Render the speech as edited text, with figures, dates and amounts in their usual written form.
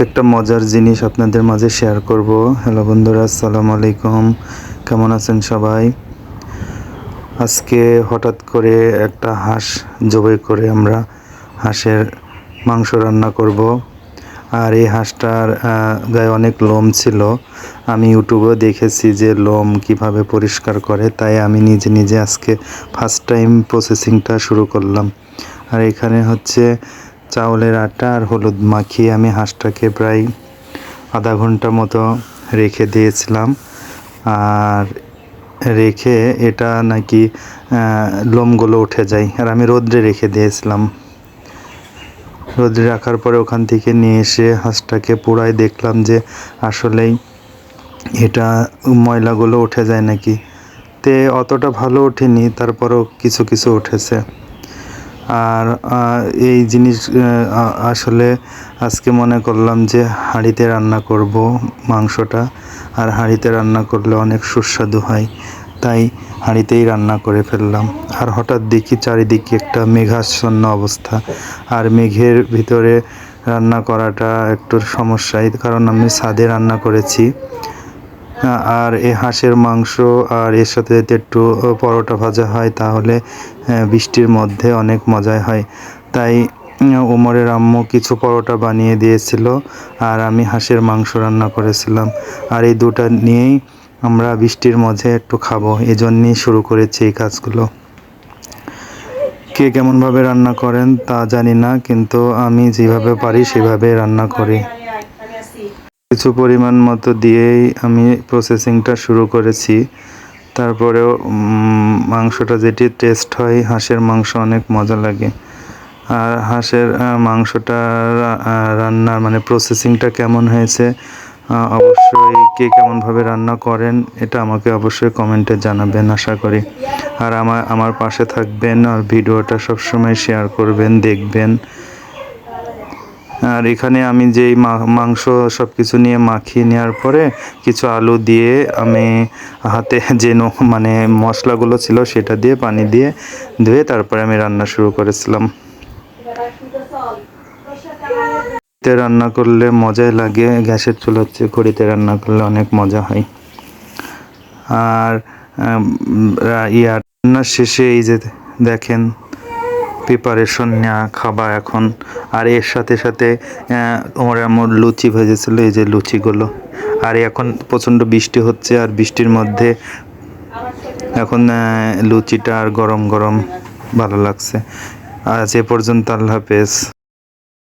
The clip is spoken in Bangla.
একটা মজার জিনিস আপনাদের মাঝে শেয়ার করব। হ্যালো বন্ধুরা, আসসালামু আলাইকুম। কেমন আছেন সবাই? আজকে হঠাৎ করে একটা হাঁস জবাই করে আমরা হাঁসের মাংস রান্না করব। আর এই হাঁসটার গায়ে অনেক লোম ছিল। আমি ইউটিউবে দেখেছি যে লোম কিভাবে পরিষ্কার করে, তাই আমি নিজে নিজে আজকে ফার্স্ট টাইম প্রসেসিংটা শুরু করলাম। আর এখানে হচ্ছে চাউলের আটা আর হলুদ মাখিয়ে আমি হাঁসটাকে প্রায় আধা ঘন্টা মতো রেখে দিয়েছিলাম। আর রেখে এটা নাকি লোমগুলো উঠে যায়, আর আমি রোদ্রে রেখে দিয়েছিলাম। রোদ্রে রাখার পরে ওখান থেকে নিয়ে এসে হাঁসটাকে পুড়ায় দেখলাম যে আসলেই এটা ময়লাগুলো উঠে যায় নাকি। তে অতটা ভালো ওঠেনি, তারপরও কিছু কিছু উঠেছে। আর এই জিনিস আসলে আজকে মনে করলাম যে হাঁড়িতে রান্না করব মাংসটা। আর হাঁড়িতে রান্না করলে অনেক সুস্বাদু হয়, তাই হাঁড়িতেই রান্না করে ফেললাম। আর হঠাৎ দেখি চারিদিকে একটা মেঘাচ্ছন্ন অবস্থা, আর মেঘের ভিতরে রান্না করাটা একটু সমস্যাই, কারণ আমি ছাদে রান্না করেছি। আর এই হাঁসের মাংস আর এর সাথে যদি একটু পরোটা ভাজা হয় তাহলে বৃষ্টির মধ্যে অনেক মজাই হয়। তাই ওমরের আম্মু কিছু পরোটা বানিয়ে দিয়েছিল, আর আমি হাঁসের মাংস রান্না করেছিলাম। আর এই দুটা নিয়েই আমরা বৃষ্টির মধ্যে একটু খাবো, এজন্যই শুরু করেছি এই কাজগুলো। কে কেমনভাবে রান্না করেন তা জানি না, কিন্তু আমি যেভাবে পারি সেভাবে রান্না করি। কিছু পরিমাণ মতো দিয়েই আমি প্রসেসিংটা শুরু করেছি। তারপরেও মাংসটা যেটি টেস্ট হয়, হাঁসের মাংস অনেক মজা লাগে। আর হাঁসের মাংসটা রান্নার মানে প্রসেসিংটা কেমন হয়েছে অবশ্যই কে কেমনভাবে রান্না করেন এটা আমাকে অবশ্যই কমেন্টে জানাবেন আশা করি। আর আমার পাশে থাকবেন, আর ভিডিওটা সবসময় শেয়ার করবেন, দেখবেন। আর এখানে আমি যেই মাংস সব কিছু নিয়ে মাখিয়ে নেওয়ার পরে কিছু আলু দিয়ে আমি হাতে যে মানে মশলাগুলো ছিল সেটা দিয়ে পানি দিয়ে ধুয়ে তারপরে আমি রান্না শুরু করেছিলাম। রান্না করলে মজাই লাগে, গ্যাসের চুলার চেয়ে খড়িতে রান্না করলে অনেক মজা হয়। আর রান্নার শেষে এই যে দেখেন প্রিপারেশন নেওয়া খাবার এখন। আর এর সাথে সাথে আমার লুচি ভেজেছিল, এই যে লুচিগুলো। আর এখন প্রচণ্ড বৃষ্টি হচ্ছে, আর বৃষ্টির মধ্যে এখন লুচিটা আর গরম গরম ভালো লাগছে। আজ এ পর্যন্ত, আল্লাহ হাফেজ।